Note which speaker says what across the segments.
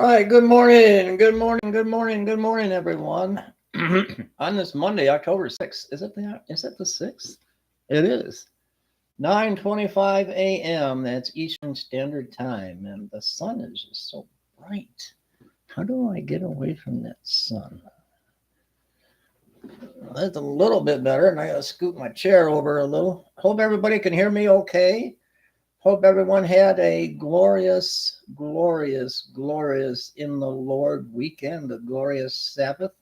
Speaker 1: right, good morning, good morning, good morning, good morning, everyone. On this Monday, October 6th, is it the 6th? It is. 9:25 a.m. That's Eastern Standard Time, and the sun is just so bright. How do I get away from that sun? That's a little bit better, and I gotta scoot my chair over a little. Hope everybody can hear me okay. Hope everyone had a glorious, glorious, glorious in the Lord weekend, a glorious Sabbath.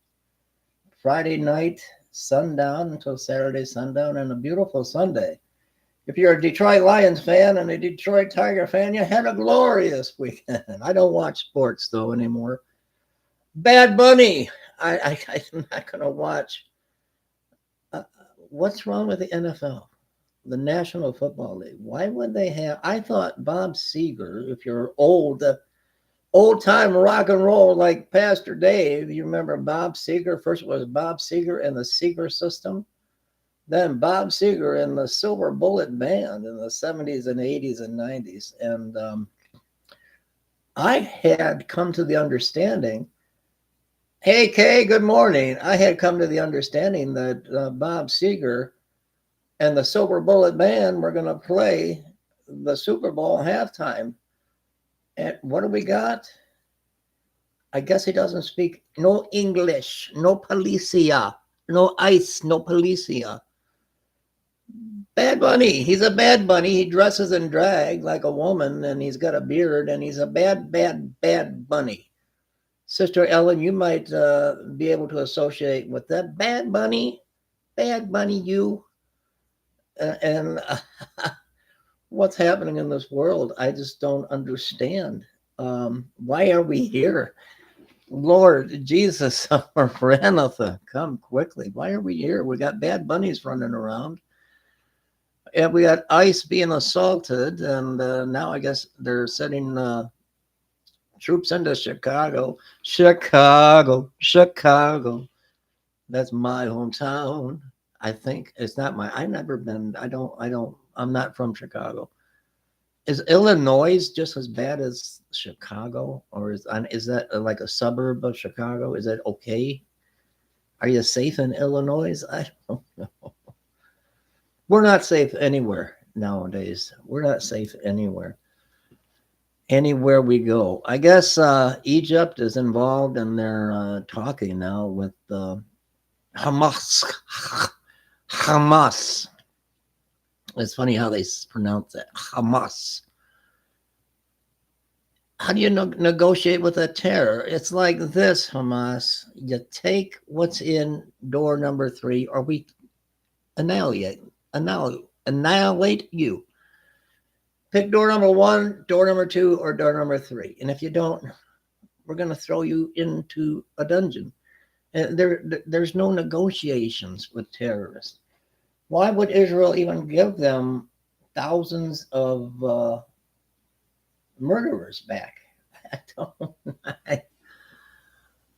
Speaker 1: Friday night, sundown until Saturday sundown, and a beautiful Sunday. If you're a Detroit Lions fan and a Detroit Tiger fan, you had a glorious weekend. I don't watch sports, though, anymore. Bad Bunny. I'm not going to watch. What's wrong with the NFL? The National Football League. Why would they have? I thought Bob Seger, if you're old time rock and roll like Pastor Dave, you remember Bob Seger? First it was Bob Seger and the Seger System, then Bob Seger and the Silver Bullet Band in the 70s and 80s and 90s. And I had come to the understanding, hey, Kay, good morning. I had come to the understanding that Bob Seger and the Silver Bullet Band were going to play the Super Bowl halftime. And what do we got? I guess he doesn't speak no English, no policia, no ice, no policia. Bad Bunny. He's a bad bunny. He dresses in drag like a woman, and he's got a beard, and he's a bad bunny. Sister Ellen, you might be able to associate with that. Bad bunny, you. And what's happening in this world? I just don't understand. Why are we here? Lord Jesus, Maranatha, come quickly. Why are we here? We got bad bunnies running around. And we got ICE being assaulted. And now I guess they're sending troops into Chicago. Chicago. That's my hometown. I think it's not I've never been, I'm not from Chicago. Is Illinois just as bad as Chicago, or is that like a suburb of Chicago? Is that okay? Are you safe in Illinois? I don't know. We're not safe anywhere nowadays. We're not safe anywhere. Anywhere we go. I guess Egypt is involved, and they're talking now with Hamas. Hamas. It's funny how they pronounce it. Hamas. How do you negotiate with a terror? It's like this, Hamas. You take what's in door number 3, or we annihilate you. Pick door number 1, door number 2, or door number 3. And if you don't, we're going to throw you into a dungeon. And there's no negotiations with terrorists. Why would Israel even give them thousands of murderers back?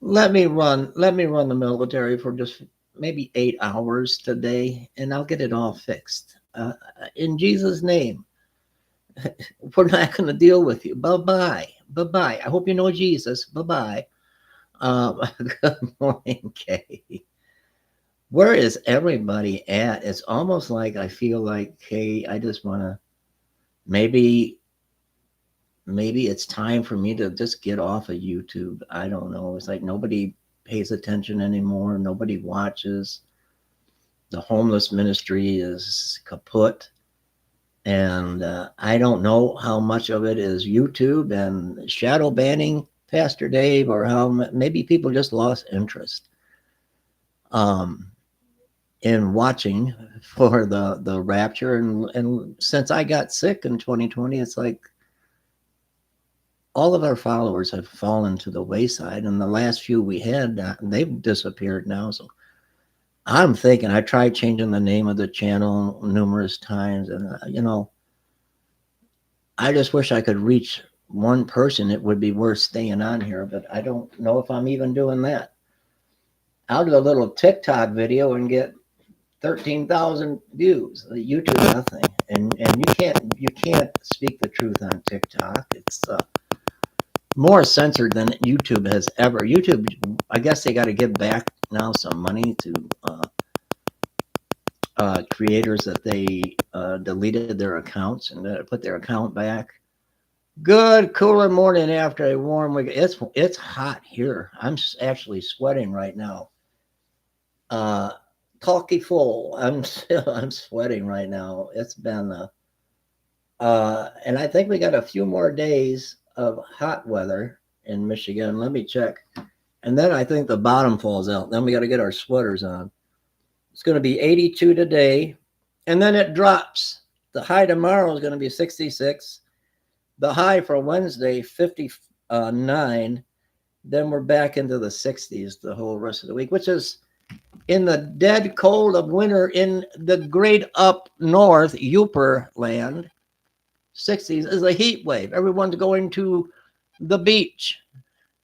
Speaker 1: Let me run the military for just maybe 8 hours today, and I'll get it all fixed. In Jesus' name, we're not going to deal with you. Bye-bye. I hope you know Jesus. Bye-bye. Good morning, Kay. Where is everybody at? It's almost like I feel like, hey, I just want to, maybe it's time for me to just get off of YouTube. I don't know. It's like nobody pays attention anymore. Nobody watches. The homeless ministry is kaput. And I don't know how much of it is YouTube and shadow banning Pastor Dave, or how maybe people just lost interest. In watching for the Rapture, and since I got sick in 2020, it's like all of our followers have fallen to the wayside, and the last few we had, they've disappeared now. So I'm thinking, I tried changing the name of the channel numerous times, and I just wish I could reach one person. It would be worth staying on here, but I don't know if I'm even doing that. I'll do a little TikTok video and get 13,000 views. YouTube, nothing. And you can't speak the truth on TikTok. It's more censored than YouTube has ever. YouTube, I guess they got to give back now some money to creators that they deleted their accounts and put their account back. Good cooler morning after a warm week. It's hot here. I'm actually sweating right now. Talky full. I'm sweating right now. It's been and I think we got a few more days of hot weather in Michigan. Let me check. And then I think the bottom falls out. Then we got to get our sweaters on. It's going to be 82 today, and then it drops. The high tomorrow is going to be 66. The high for Wednesday, 59. Then we're back into the 60s the whole rest of the week, which is in the dead cold of winter in the great up north, Uper land. 60s is a heat wave. Everyone's going to the beach,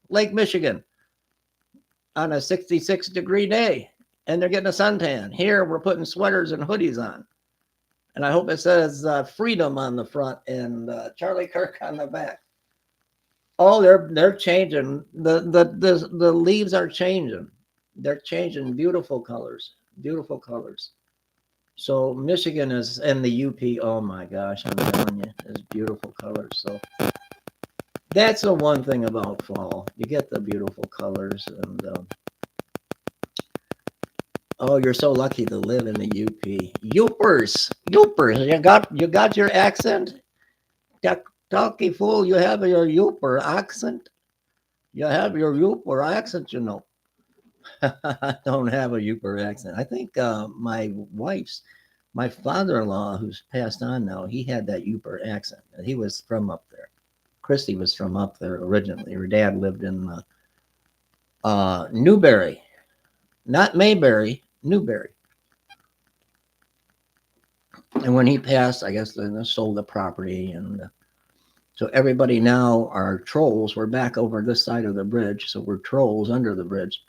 Speaker 1: Lake Michigan, on a 66-degree day, and they're getting a suntan. Here, we're putting sweaters and hoodies on. And I hope it says freedom on the front and Charlie Kirk on the back. Oh, they're changing. The leaves are changing. They're changing beautiful colors. Beautiful colors. So Michigan is and the UP. Oh my gosh, I'm telling you, it's beautiful colors. So that's the one thing about fall. You get the beautiful colors, and oh, you're so lucky to live in the UP. Youpers, you got your accent. Talky fool, you have your Youper accent. You have your Youper accent, you know. I don't have a Youper accent. I think my father-in-law, who's passed on now, he had that Youper accent. He was from up there. Christy was from up there originally. Her dad lived in Newberry, not Mayberry, Newberry. And when he passed, I guess they sold the property, and so everybody now are trolls. We're back over this side of the bridge, so we're trolls under the bridge.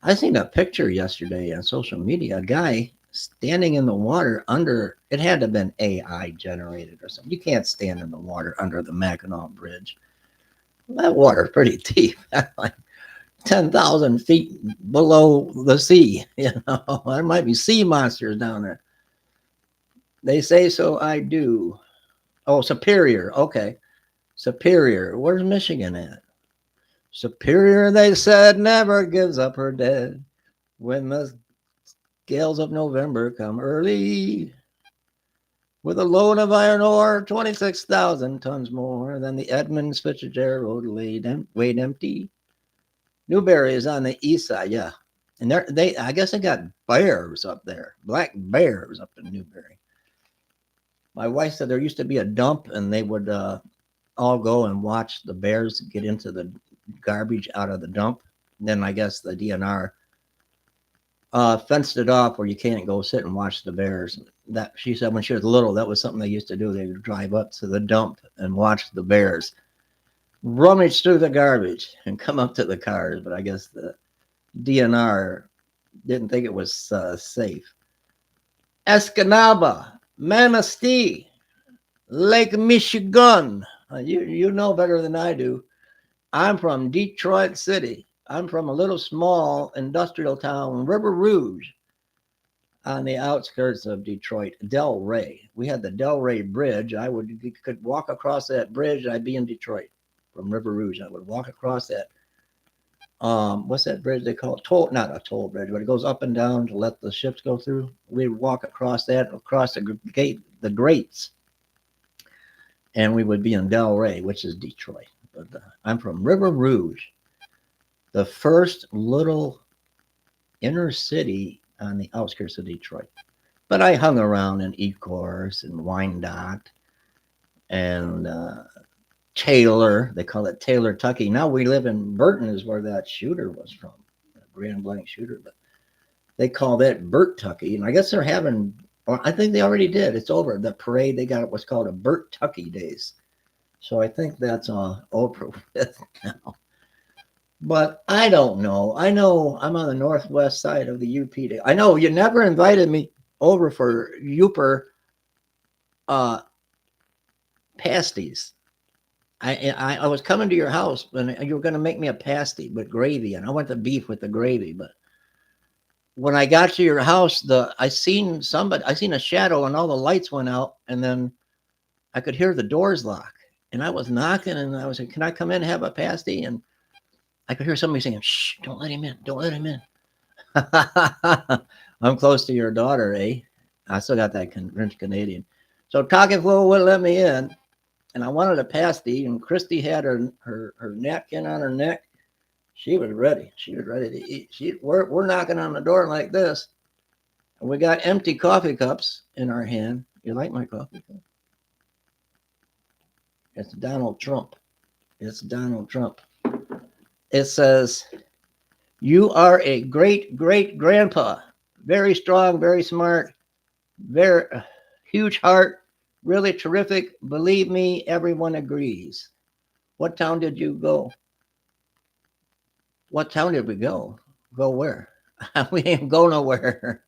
Speaker 1: I seen a picture yesterday on social media, a guy standing in the water under, it had to have been AI generated or something. You can't stand in the water under the Mackinac Bridge. That water's pretty deep, like 10,000 feet below the sea. You know, there might be sea monsters down there. They say so, I do. Oh, Superior. Okay. Superior. Where's Michigan at? Superior, they said, never gives up her dead when the gales of November come early. With a load of iron ore, 26,000 tons more than the Edmonds Fitzgerald weighed empty. Newberry is on the east side, yeah. And I guess they got bears up there, black bears up in Newberry. My wife said there used to be a dump, and they would all go and watch the bears get into the garbage out of the dump. And then I guess the DNR fenced it off where you can't go sit and watch the bears. That she said when she was little, that was something they used to do. They would drive up to the dump and watch the bears rummage through the garbage and come up to the cars. But I guess the DNR didn't think it was safe. Escanaba, Manistee, Lake Michigan. You know better than I do. I'm from Detroit City. I'm from a little small industrial town, River Rouge, on the outskirts of Detroit, Del Rey. We had the Del Rey Bridge. You could walk across that bridge, and I'd be in Detroit from River Rouge. I would walk across that. What's that bridge they call it? Not a toll bridge, but it goes up and down to let the ships go through. We'd walk across that, across the grates, and we would be in Del Rey, which is Detroit. But I'm from River Rouge, the first little inner city on the outskirts of Detroit. But I hung around in Ecorse and Wyandotte and Taylor. They call it Taylor, Tucky. Now we live in Burton, is where that shooter was from, Grand Blanc shooter. But they call that Burt Tucky. And I guess they're having, or I think they already did. It's over. The parade, they got what's called a Burt Tucky Days. So I think that's over with now. But I don't know. I know I'm on the northwest side of the UP. I know you never invited me over for Youper pasties. I was coming to your house and you were going to make me a pasty with gravy, and I want the beef with the gravy. But when I got to your house, I seen a shadow, and all the lights went out, and then I could hear the doors lock, and I was knocking, and I was like, "Can I come in and have a pasty?" And I could hear somebody saying, "Shh, don't let him in, don't let him in." I'm close to your daughter, eh? I still got that French Canadian. So Talking Fool wouldn't let me in, and I wanted a pasty, and Christy had her napkin on her neck. She was ready. She was ready to eat. We're knocking on the door like this, and we got empty coffee cups in our hand. You like my coffee cup? It's Donald Trump. It's Donald Trump. It says, "You are a great great grandpa. Very strong, very smart, very huge heart, really terrific. Believe me, everyone agrees." What town did you go? What town did we go? Go where? We ain't go nowhere.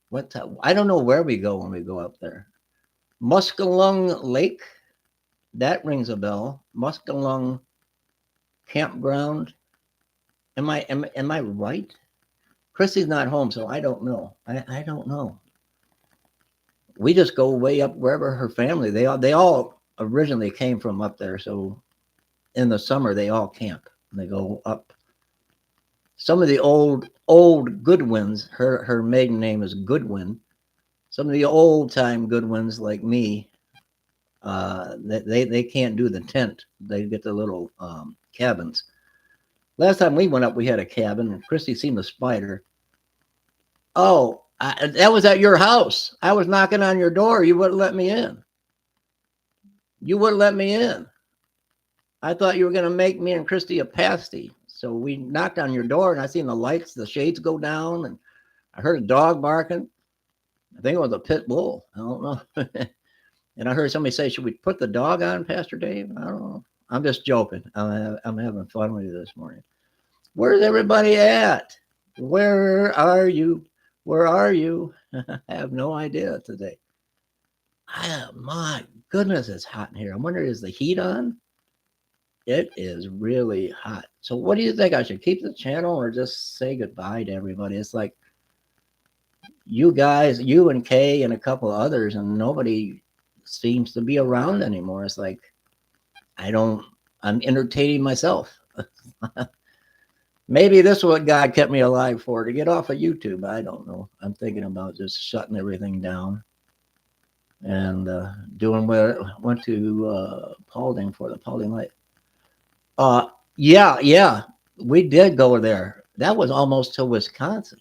Speaker 1: What town? I don't know where we go when we go up there. Muskelung Lake. That rings a bell. Muskelung Campground. Am I right? Chrissy's not home, so I don't know. I don't know. We just go way up wherever her family. They all originally came from up there, so in the summer they all camp. They go up. Some of the old Goodwins, her maiden name is Goodwin. Some of the old time Goodwins like me, they can't do the tent. They get the little cabins. Last time we went up, we had a cabin, and Christy seen the spider. Oh, that was at your house. I was knocking on your door. You wouldn't let me in. You wouldn't let me in. I thought you were going to make me and Christy a pasty. So we knocked on your door, and I seen the lights, the shades go down, and I heard a dog barking. I think it was a pit bull. I don't know. And I heard somebody say, "Should we put the dog on, Pastor Dave?" I don't know. I'm just joking. I'm having fun with you this morning. Where's everybody at? Where are you? Where are you? I have no idea today. My goodness, it's hot in here. I wonder, is the heat on? It is really hot. So what do you think? I should keep the channel or just say goodbye to everybody? It's like you guys, you and Kay and a couple others, and nobody seems to be around anymore. It's like I'm entertaining myself. Maybe this is what God kept me alive for, to get off of YouTube. I don't know. I'm thinking about just shutting everything down and doing what I went to Paulding for, the Paulding Light. Yeah, we did go there. That was almost to Wisconsin,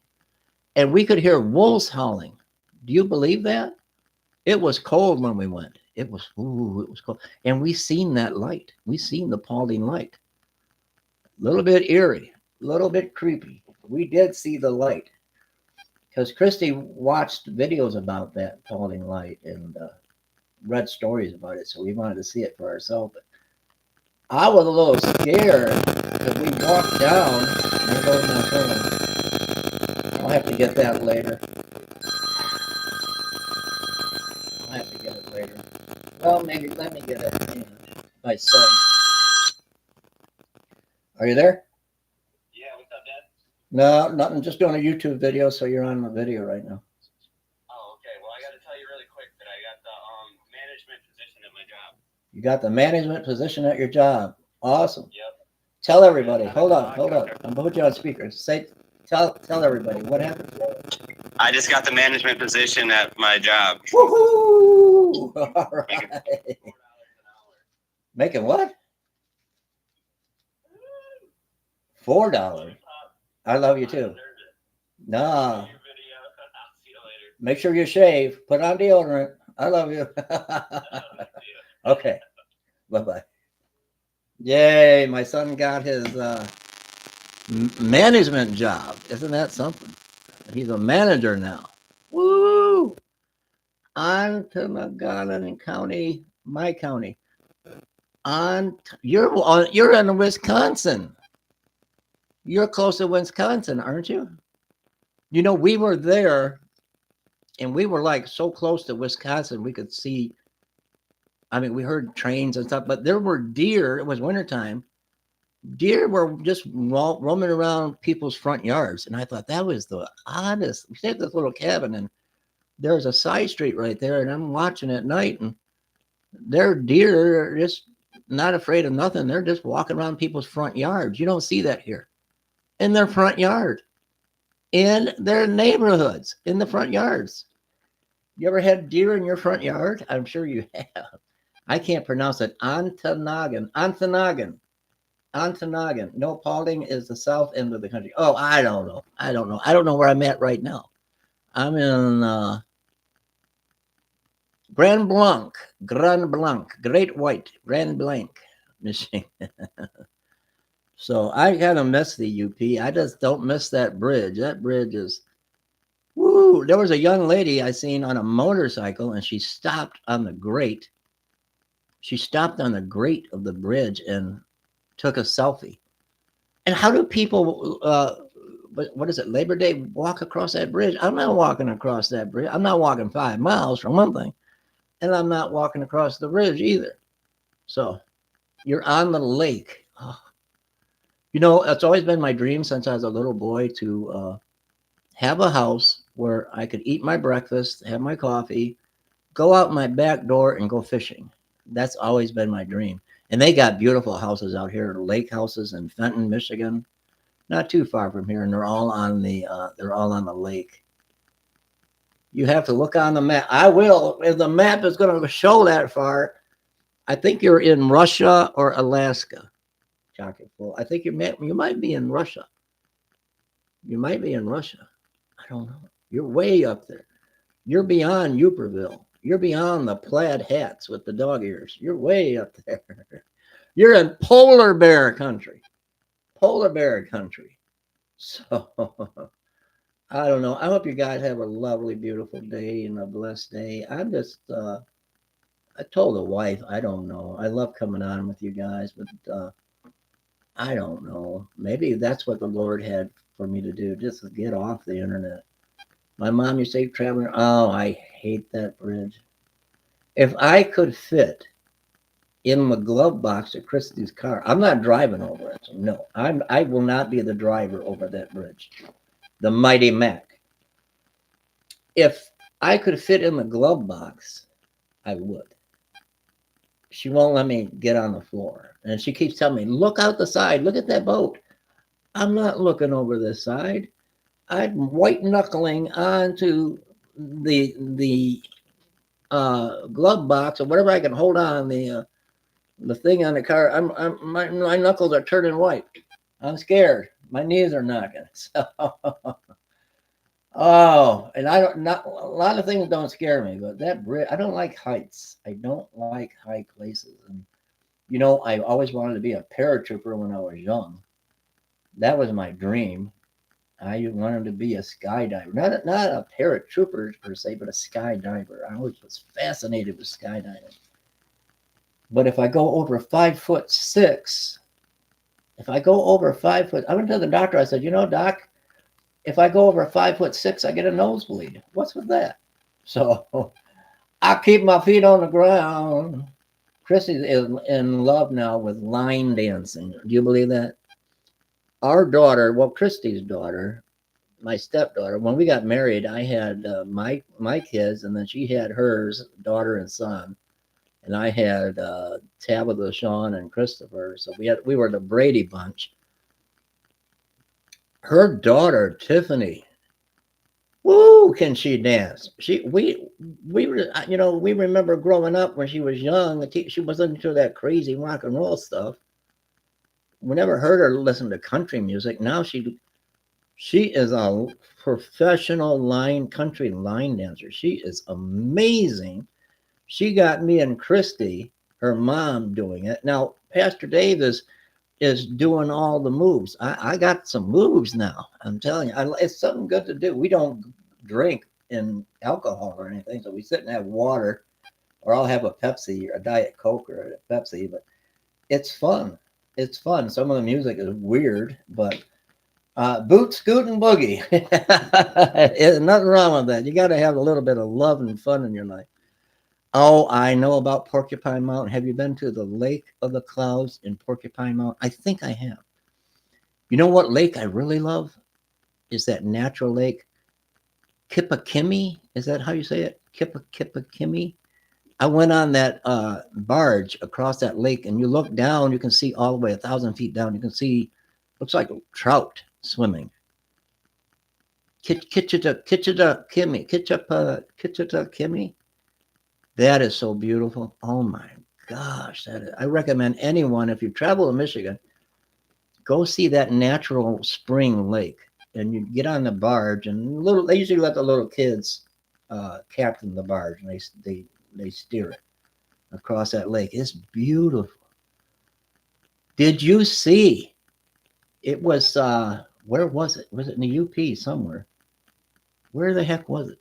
Speaker 1: and we could hear wolves howling. Do you believe that? It was cold when we went. It was cold, and we seen that light. We seen the Paulding Light. A little bit eerie, a little bit creepy. We did see the light because Christy watched videos about that Paulding Light and read stories about it, so we wanted to see it for ourselves. But I was a little scared because we walked down. There goes my phone. I'll have to get that later. I'll have to get it later. Well, maybe let me get it. My son. Are you there?
Speaker 2: Yeah, what's up, Dad?
Speaker 1: No, nothing. Just doing a YouTube video, so you're on the video right now.
Speaker 2: Oh, okay. Well, I got to tell you really quick that I got the management position at my job.
Speaker 1: You got the management position at your job. Awesome.
Speaker 2: Yep.
Speaker 1: Tell everybody. Hold on. I'm gonna put you on speaker. Tell everybody what happened.
Speaker 2: I just got the management position at my job.
Speaker 1: Woohoo! All right. Making what? $4. I love you too. Nah. Make sure you shave. Put on deodorant. I love you. Okay. Bye-bye. Yay, my son got his management job. Isn't that something? He's a manager now. Woo! On to Montgomery County, my county. You're in Wisconsin. You're close to Wisconsin, aren't you? You know, we were there, and we were like so close to Wisconsin, we could see I mean, we heard trains and stuff, but there were deer. It was wintertime. Deer were just roaming around people's front yards. And I thought that was the oddest. We stayed at this little cabin, and there's a side street right there. And I'm watching at night, and they're deer just not afraid of nothing. They're just walking around people's front yards. You don't see that here in their front yard, in their neighborhoods, in the front yards. You ever had deer in your front yard? I'm sure you have. I can't pronounce it. Ontonagon. Ontonagon. Ontonagon. No, Paulding is the south end of the country. Oh, I don't know. I don't know. I don't know where I'm at right now. I'm in Grand Blanc. Grand Blanc. Great White. Grand Blanc, Michigan. So I kind of miss the UP. I just don't miss that bridge. That bridge is, woo. There was a young lady I seen on a motorcycle, and she stopped on the grate. She stopped on the grate of the bridge and took a selfie. And how do people, what is it, Labor Day, walk across that bridge? I'm not walking across that bridge. I'm not walking 5 miles for one thing. And I'm not walking across the bridge either. So you're on the lake. Oh. You know, it's always been my dream since I was a little boy to have a house where I could eat my breakfast, have my coffee, go out my back door and go fishing. That's always been my dream. And they got beautiful houses out here, lake houses in Fenton, Michigan, not too far from here, and they're all on the lake. You have to look on the map. I will. If the map is going to show that far, I think you're in Russia or Alaska. Chocolate full. I think you might be in Russia. You might be in Russia. I don't know. You're way up there. You're beyond Uperville. You're beyond the plaid hats with the dog ears. You're way up there. You're in polar bear country. Polar bear country. So I don't know. I hope you guys have a lovely, beautiful day and a blessed day. I'm just I told the wife, I don't know. I love coming on with you guys, but I don't know. Maybe that's what the Lord had for me to do, just to get off the internet. My mom used to say traveling. Oh, I hate that bridge. If I could fit in the glove box of Christy's car, I'm not driving over it. So no, I will not be the driver over that bridge. The Mighty Mac. If I could fit in the glove box, I would. She won't let me get on the floor. And she keeps telling me, look out the side, look at that boat. I'm not looking over this side. I'm white knuckling onto the glove box or whatever I can hold on the thing on the car. My knuckles are turning white. I'm scared. My knees are knocking. So, and not a lot of things don't scare me, but that bridge. I don't like heights. I don't like high places. And you know, I always wanted to be a paratrooper when I was young. That was my dream. I wanted to be a skydiver, not a paratrooper per se, but a skydiver. I always was fascinated with skydiving. But if I go over 5'6", I went to the doctor. I said, you know, doc, if I go over 5'6", I get a nosebleed. What's with that? So I keep my feet on the ground. Chrissy is in love now with line dancing. Do you believe that? Our daughter, well, Christy's daughter, my stepdaughter, when we got married, I had my kids, and then she had hers, daughter and son, and I had Tabitha, Sean, and Christopher. So we were the Brady bunch. Her daughter, Tiffany, woo, can she dance? We remember growing up when she was young. She was into that crazy rock and roll stuff. We never heard her listen to country music. Now she is a professional country line dancer. She is amazing. She got me and Christy, her mom, doing it. Now, Pastor Dave is doing all the moves. I got some moves now. I'm telling you, it's something good to do. We don't drink in alcohol or anything, so we sit and have water, or I'll have a Pepsi, or a Diet Coke, or a Pepsi. But it's fun. It's fun. Some of the music is weird, but boot, scoot, and boogie. There's nothing wrong with that. You got to have a little bit of love and fun in your life. Oh, I know about Porcupine Mountain. Have you been to the Lake of the Clouds in Porcupine Mountain? I think I have. You know what lake I really love? Is that natural lake, Kippakimmy? Is that how you say it? Kippakimmy? I went on that barge across that lake, and you look down, you can see all the way 1,000 feet down. You can see, looks like trout swimming. Kitchita Kimmy. That is so beautiful. Oh my gosh, I recommend anyone, if you travel to Michigan, go see that natural spring lake, and you get on the barge, and they usually let the little kids captain the barge, and they steer it across that lake. It's beautiful. Did you see? It was where was it? Was it in the UP somewhere? Where the heck was it?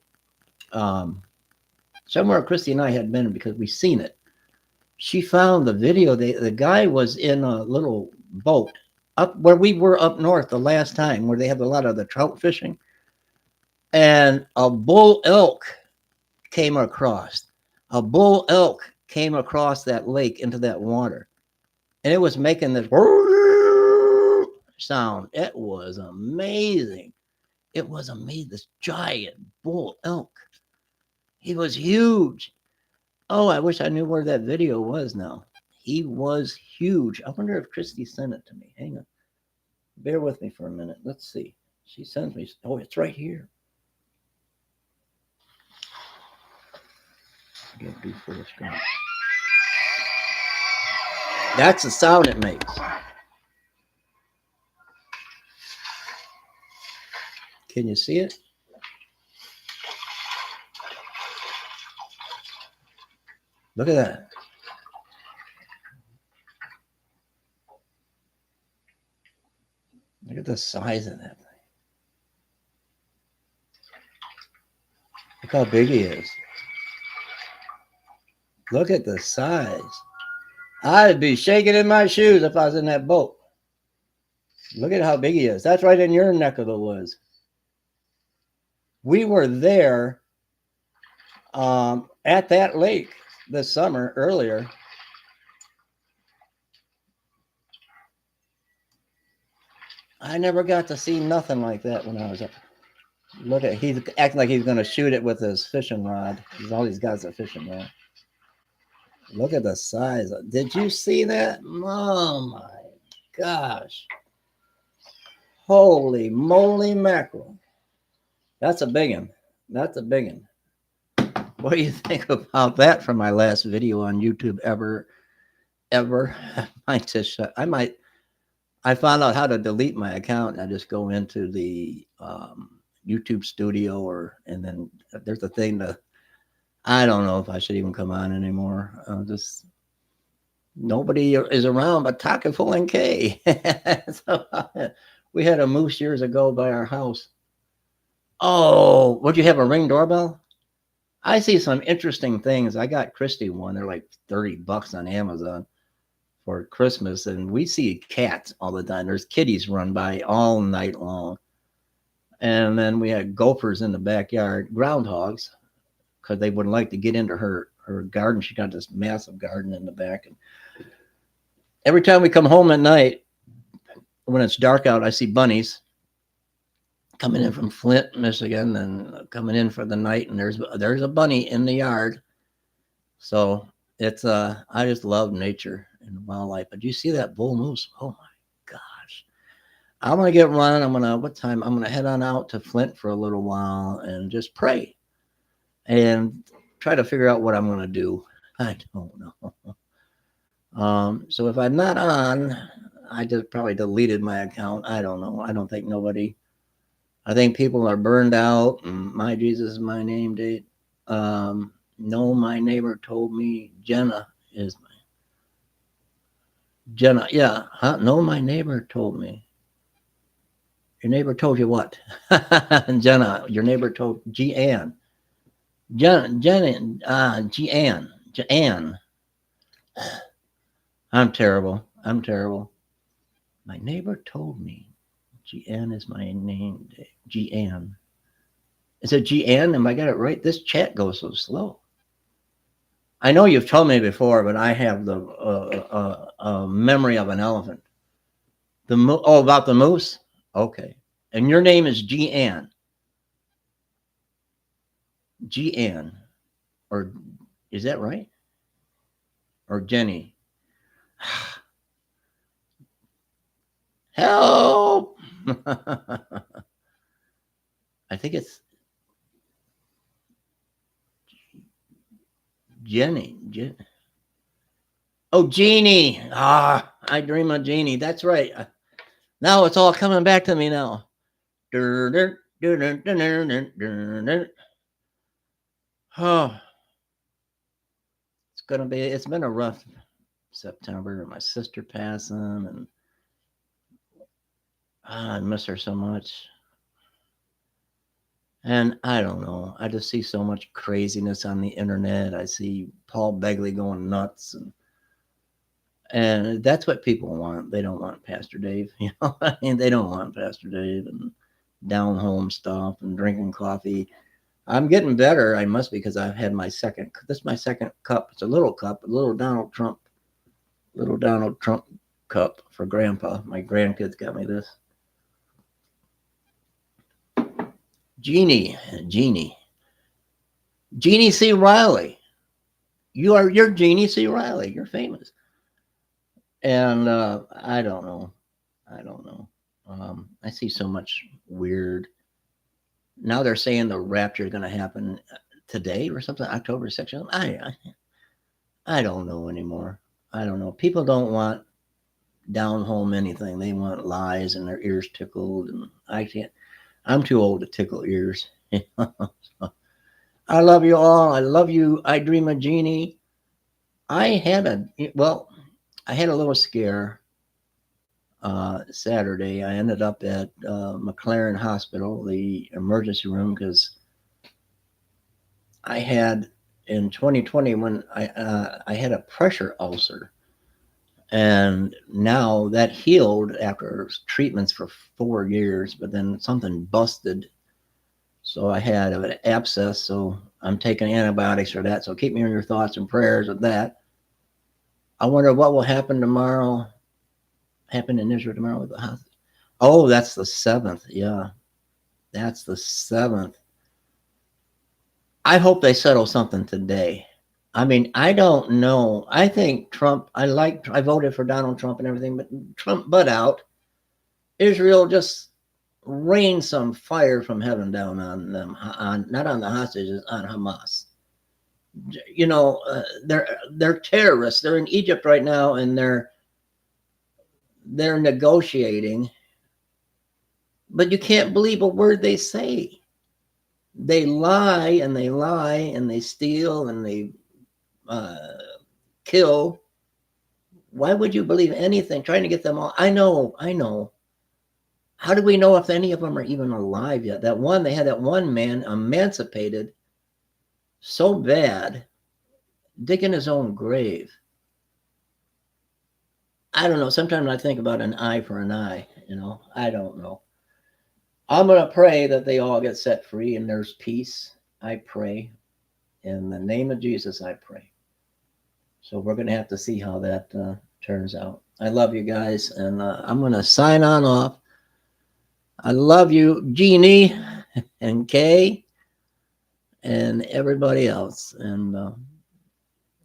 Speaker 1: Somewhere Christy and I had been, because we seen it. She found the video. The guy was in a little boat up where we were up north the last time, where they have a lot of the trout fishing, and a bull elk came across. A bull elk came across that lake into that water, and it was making this sound. It was amazing. It was amazing. This giant bull elk. He was huge. Oh, I wish I knew where that video was now. He was huge. I wonder if Christy sent it to me. Hang on. Bear with me for a minute. Let's see. She sends me. Oh, it's right here. I gotta do full screen. That's the sound it makes. Can you see it? Look at that. Look at the size of that thing. Look how big he is. Look at the size. I'd be shaking in my shoes if I was in that boat. Look at how big he is. That's right in your neck of the woods. We were there at that lake this summer earlier. I never got to see nothing like that when I was up. Look at, he's acting like he's going to shoot it with his fishing rod. All these guys are fishing rod. Look at the size. Did you see that? Oh my gosh. Holy moly mackerel. That's a big one. That's a big one. What do you think about that from my last video on YouTube ever? I found out how to delete my account. I just go into the YouTube studio, and then there's a thing to, I don't know if I should even come on anymore. Just nobody is around but Takaful and K. So, we had a moose years ago by our house. Oh, would you have a Ring doorbell? I see some interesting things. I got Christy one. They're like $30 on Amazon for Christmas, and we see cats all the time. There's kitties run by all night long. And then we had gophers in the backyard, groundhogs, because they wouldn't like to get into her garden. She got this massive garden in the back. And every time we come home at night, when it's dark out, I see bunnies coming in from Flint, Michigan, and coming in for the night. And there's a bunny in the yard. So it's I just love nature and wildlife. But you see that bull moose? Oh my gosh! I'm gonna get running. I'm gonna head on out to Flint for a little while and just pray and try to figure out what I'm gonna do. I don't know. So if I'm not on, I just probably deleted my account. I don't know. I don't think nobody. I think people are burned out. And my Jesus is my name date. No, my neighbor told me Jenna is my Jenna. Yeah. Huh? No, my neighbor told me. Your neighbor told you what? Jenna, your neighbor told G-Ann. G-Ann. I'm terrible. My neighbor told me G-Ann is my name. G-Ann. Is it G-Ann? Am I got it right? This chat goes so slow. I know you've told me before, but I have the memory of an elephant. About the moose? Okay. And your name is G Ann. G Ann. Or is that right? Or Jenny? Help! I think it's Jenny. Oh, Jeannie. Ah, I dream of Jeannie. That's right. Now it's all coming back to me now. Oh, it's been a rough September. My sister passing, and I miss her so much. And I don't know. I just see so much craziness on the internet. I see Paul Begley going nuts, and that's what people want. They don't want Pastor Dave. You know, I mean, they don't want Pastor Dave and down home stuff and drinking coffee. I'm getting better. I must, because I've had my second. This is my second cup. It's a little cup, a little Donald Trump cup for Grandpa. My grandkids got me this. Jeannie C. Riley. You're Jeannie C. Riley. You're famous. And I don't know. I see so much weird. Now they're saying the rapture is going to happen today or something, October 6th. I don't know anymore. I don't know. People don't want down home anything. They want lies and their ears tickled, and I can't. I'm too old to tickle ears. I love you all. I love you. I dream of Jeannie. I had a little scare Saturday. I ended up at McLaren Hospital, the emergency room, because I had in 2020 when I had a pressure ulcer, and now that healed after treatments for 4 years, but then something busted. So I had an abscess, so I'm taking antibiotics for that. So keep me in your thoughts and prayers with that. I wonder what will happen tomorrow. Happen in Israel tomorrow with the hospital. Oh, that's the 7th. Yeah, that's the 7th. I hope they settle something today. I mean, I don't know. I think Trump, I voted for Donald Trump and everything, but Trump butt out. Israel just rain some fire from heaven down on them, not on the hostages, on Hamas. You know, they're terrorists. They're in Egypt right now, and they're negotiating, but you can't believe a word they say. They lie and they lie and they steal and they kill. Why would you believe anything? Trying to get them all. I know. How do we know if any of them are even alive yet? They had that one man emancipated so bad, digging his own grave. I don't know. Sometimes I think about an eye for an eye, I don't know. I'm going to pray that they all get set free and there's peace. I pray. In the name of Jesus, I pray. So we're going to have to see how that turns out. I love you guys, and I'm going to sign on off. I love you, Jeannie and Kay and everybody else. And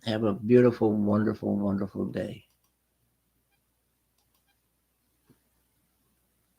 Speaker 1: have a beautiful, wonderful, wonderful day.